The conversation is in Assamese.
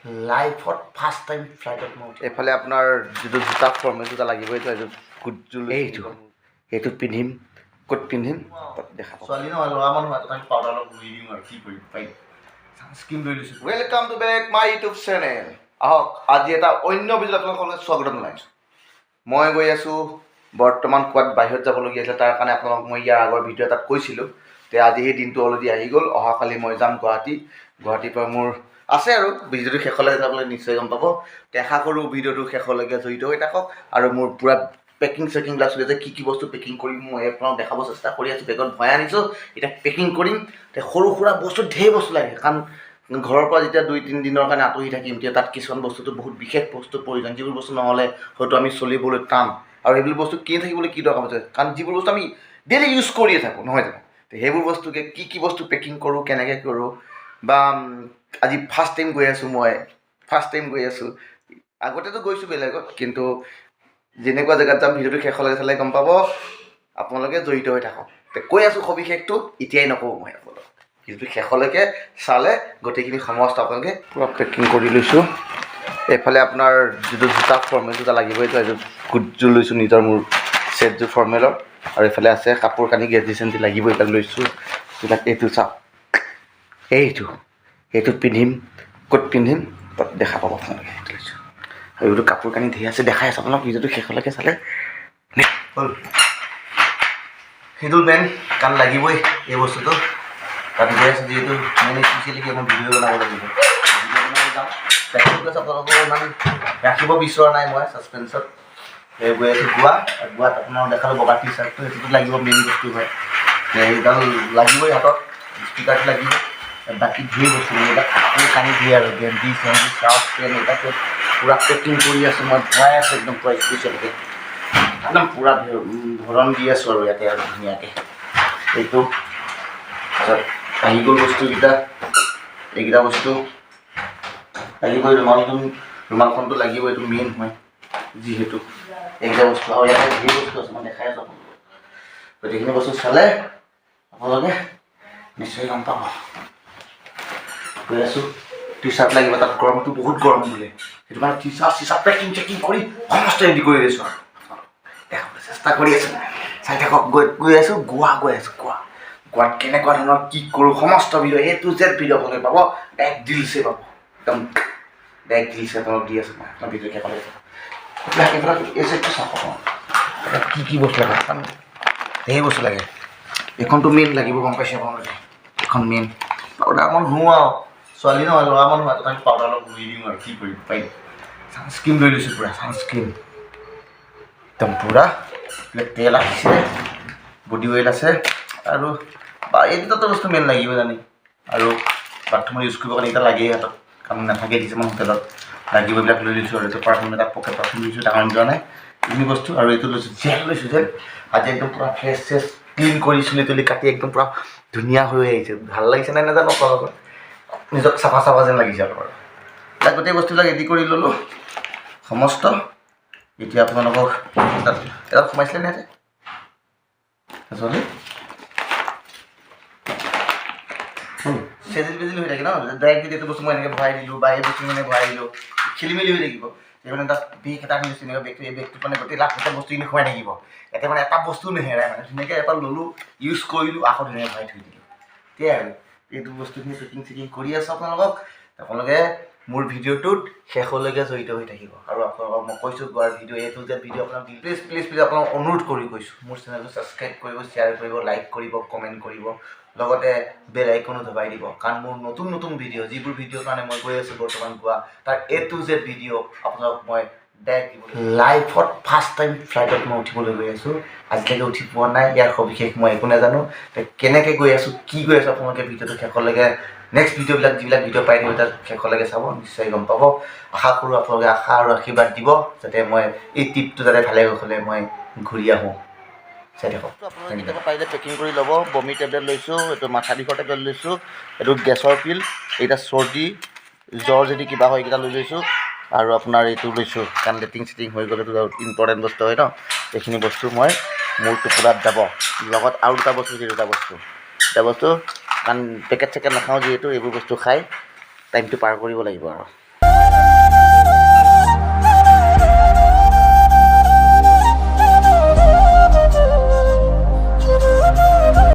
লাইফত ফাৰ্ষ্ট টাইম ফ্লাইটত মই এইফালে আপোনাৰ যিটো জোতা ফৰ্মেল জোতা লাগিব এইটো কুটজোল এইটো পিন্ধিম ক'ত পিন্ধিম দেখা ছোৱালী নহয় ল'ৰা মানুহ তাক পাউডাৰ অলপ ঘূৰি দিম আৰু কি কৰিম পাৰিম ছানস্ক্ৰীন লৈ লৈছোঁ welcome to back my YouTube channel আহক আজি এটা অন্য ভিডিঅ'ত আপোনালোকক স্বাগতম জনাইছোঁ মই গৈ আছোঁ বৰ্তমান ক'ৰবাত বাহিৰত যাবলগীয়া আছিলে তাৰ কাৰণে আপোনালোকক মই ইয়াৰ আগৰ ভিডিঅ' এটাত কৈছিলোঁ তে আজি সেই দিনটো অলৰেডি আহি গ'ল অহাকালি মই যাম গুৱাহাটীৰ পৰা মোৰ আছে আৰু ভিডিঅ'টো শেষলৈকে যাবলৈ নিশ্চয় গম পাব আশা কৰোঁ ভিডিঅ'টো শেষলৈকে জড়িত হৈ থাকক আৰু মোৰ পূৰা পেকিং চেকিংবিলাক চলি আছে কি বস্তু পেকিং কৰিম মই আপোনাক দেখাব চেষ্টা কৰি আছোঁ বেগত ভৰাই আনিছোঁ এতিয়া পেকিং কৰিম সৰু সুৰা বস্তু ঢেৰ বস্তু লাগে কাৰণ ঘৰৰ পৰা যেতিয়া 2-3 দিনৰ কাৰণে আঁতৰি থাকিম তেতিয়া তাত কিছুমান বস্তুটো বহুত বিশেষ বস্তু প্ৰয়োজন যিবোৰ বস্তু নহ'লে হয়তো আমি চলিবলৈ টান আৰু সেইবোৰ বস্তু কিনি থাকিবলৈ কি দৰকাৰ হৈছে কাৰণ যিবোৰ বস্তু আমি ডেইলি ইউজ কৰিয়ে থাকোঁ নহয় জানো সেইবোৰ বস্তুকে কি বস্তু পেকিং কৰোঁ কেনেকৈ কৰোঁ বা আজি ফাৰ্ষ্ট টাইম গৈ আছোঁ আগতেতো গৈছোঁ বেলেগত কিন্তু যেনেকুৱা জেগাত যাম ভিডিঅ'টো শেষলৈকে চালে গম পাব আপোনালোকে জড়িত হৈ থাকক কৈ আছোঁ সবিশেষটো এতিয়াই নকওঁ মই আপোনালোকক ভিডিঅ'টো শেষলৈকে চালে গোটেইখিনি সমস্ত আপোনালোকে পূৰা পেকিং কৰি লৈছোঁ এইফালে আপোনাৰ যিটো জোতা ফৰ্মেল জোতা লাগিব এইটো কুটজোৰ লৈছোঁ নিজৰ মোৰ ছেটযোৰ ফৰ্মেলৰ আৰু এইফালে আছে কাপোৰ কানি গেঞ্জি চেঞ্জি লাগিব এইবিলাক লৈছোঁ এইবিলাক এইটো চাওক এইটো পিন্ধিম ক'ত পিন্ধিম তাত দেখা পাব আপোনালোকে এইটো লৈছোঁ আৰু এইটো কাপোৰ কানি ধেৰ আছে দেখাই আছোঁ আপোনালোক ভিডিঅ'টো শেষলৈকে চালে হ'ল সেইটো মেইন কাৰণ লাগিবই এই বস্তুটো তাত গৈ আছে যিহেতু মেইন স্পেচিয়েলি মই ভিডিঅ' বনাব লাগিব যাম আপোনালোকক ইমান ৰাখিব বিচৰা নাই মই ছাছপেন্সত গৈ আছোঁ গোৱাত আপোনালোক দেখালোঁ বগা টি চাৰ্টটো সেইটোতো লাগিব মেইন বস্তু হয় সেইডাল লাগিবই হাতত স্পিকাৰটো লাগিব বাকী ধেৰ বস্তু এইবিলাক কাপোৰ কানি দিয়ে আৰু গেঞ্জি চেঞ্জি চাৰ্ট পেণ্ট এইবিলাকতো পূৰা পেকিং কৰি আছোঁ মই ভৰাই আছোঁ একদম পূৰা স্পেচিয়েলকৈ একদম পূৰা ভৰণ দি আছোঁ আৰু ইয়াতে আৰু ধুনীয়াকৈ এইটো তাৰপিছত আহি গ'ল বস্তুকেইটা এইকেইটা বস্তু লাগিবই ৰুমালখনটো লাগিবই এইটো মেইন হয় যিহেতু এইকেইটা বস্তু আৰু ইয়াতে ধেৰ বস্তু আছে মই দেখাই আছোঁ গোটেইখিনি বস্তু চালে আপোনালোকে নিশ্চয় গম পাব গৈ আছোঁ টি চাৰ্ট লাগিব তাত গৰমটো বহুত গৰম বোলে সেইটো কাৰণে টি চাৰ্ট পেকিং চেকিং কৰি সমস্ত ৰেডি কৰি দিছোঁ আৰু দেখাবলৈ চেষ্টা কৰি আছোঁ চাই থাকক গৈ আছোঁ গোৱাত কেনেকুৱা ধৰণৰ কি কৰোঁ সমস্ত video' A to Z video' আপোনালোকে পাব ডাইৰেক্ট ডিলছে পাব একদম ডাইৰেক্ট ডিলছে আপোনালোক দি আছোঁ মই আপোনাৰ ভিডিঅ' শেষলৈ এইবিলাক এই চেটটো চাওক কি বস্তু লাগে কাৰণ ধেৰ বস্তু লাগে এইখনটো মেইন লাগিব গম পাইছে আপোনালোকে এইখন মেইন পাউডাৰ অকণ ঘূৰোঁ আৰু ছোৱালী নহয় ল'ৰা মানুহ তাক পাউডাৰ অলপ ঘূৰি দিম আৰু কি কৰিম পাৰিম ছানস্ক্ৰীন লৈ লৈছোঁ পূৰা ছানস্ক্ৰীন একদম পূৰা তেল আহিছে বডি অইল আছে আৰু এই দুটাটো বস্তু মেইন লাগিব জানি আৰু বাথৰুমত ইউজ কৰিবৰ কাৰণে এতিয়া লাগেই হাতত কাৰণ নাথাকে কিছুমান হোটেলত লাগিব এইবিলাক লৈ লৈছোঁ আৰু এইটো পাৰফিউম এটা পকেট পাৰফিউম লৈছোঁ ডাঙৰ যোৱা নাই এইখিনি বস্তু আৰু এইটো লৈছোঁ জেল আজি একদম পূৰা ফ্ৰেছ ক্লিন কৰি চুলি তুলি কাটি একদম পূৰা ধুনীয়া হৈ আহিছে ভাল লাগিছে নাই নাজানো আপোনালোকৰ নিজক চাফা যেন লাগিছে আৰু তাত গোটেই বস্তুবিলাক ৰেডি কৰি ল'লোঁ সমস্ত এতিয়া আপোনালোকক তাত সোমাইছিলে নে আচলতে চেজিল বেজিল হৈ থাকে ন ডাইৰেক্ট যদি এইটো বস্তু মই এনেকৈ ভৰাই দিলোঁ বা এই বস্তু মানে ভৰাই দিলোঁ খেলি মেলি হৈ থাকিব মানে তাত বেগ এটা আনিছোঁ এনেকুৱা বেগটো এই বেগটোত মানে গোটেই লাখ এটা বস্তুখিনি সোমাই থাকিব এতিয়া মানে এটা বস্তু নেহেৰাই মানে ধুনীয়াকৈ এটা ল'লোঁ ইউজ কৰিলোঁ আকৌ ধুনীয়াকৈ ভৰাই থৈ দিলোঁ সেয়াই আৰু এইটো বস্তুখিনি পেকিং চেকিং কৰি আছোঁ আপোনালোকে মোৰ ভিডিঅ'টোত শেষলৈকে জড়িত হৈ থাকিব আৰু আপোনালোকক মই কৈছোঁ গোৱাৰ video' A to Z video' আপোনাক প্লিজ আপোনাক অনুৰোধ কৰি কৈছোঁ মোৰ চেনেলটো ছাবস্ক্ৰাইব কৰিব শ্বেয়াৰ কৰিব লাইক কৰিব কমেণ্ট কৰিব লগতে বেল আইকনো দবাই দিব কাৰণ মোৰ নতুন ভিডিঅ' যিবোৰ ভিডিঅ'ৰ কাৰণে মই গৈ আছোঁ বৰ্তমান গোৱা তাৰ A to Z ভিডিঅ' আপোনালোকক মই ডাইৰেক্ট দিবলৈ লাইফত ফাৰ্ষ্ট টাইম ফ্লাইটত মই উঠিবলৈ গৈ আছোঁ আজিলৈকে উঠি পোৱা নাই ইয়াৰ সবিশেষ মই একো নাজানো কেনেকৈ গৈ আছোঁ কি গৈ আছোঁ আপোনালোকে ভিডিঅ'টো শেষলৈকে নেক্সট ভিডিঅ'বিলাক যিবিলাক ভিডিঅ' পাই থাকিব তাত শেষলৈকে চাব নিশ্চয় গম পাব আশা কৰোঁ আপোনালোকে আশা আৰু আশীৰ্বাদ দিব যাতে মই এই ট্ৰিপটো যাতে ভালে হ'লে মই ঘূৰি আহোঁ চাই থাকক আপোনালোকে কেতিয়াবা পাৰিলে পেকিং কৰি ল'ব বমি টেবলেট লৈছোঁ এইটো মাথা বিষৰ টেবলেট লৈছোঁ এইটো গেছৰ পিল এইকেইটা চৰ্দি জ্বৰ যদি কিবা হয় এইকেইটা লৈ লৈছোঁ আৰু আপোনাৰ এইটো লৈছোঁ কাৰণ লেটিং চেটিং হৈ গ'লেতো ইম্পৰ্টেণ্ট বস্তু হয় ন এইখিনি বস্তু মই মোৰ টুকুৰাত যাব লগত আৰু দুটা বস্তু কাৰণ পেকেট চেকেট নাখাওঁ যিহেতু এইবোৰ বস্তু খাই টাইমটো পাৰ কৰিব লাগিব আৰু কথা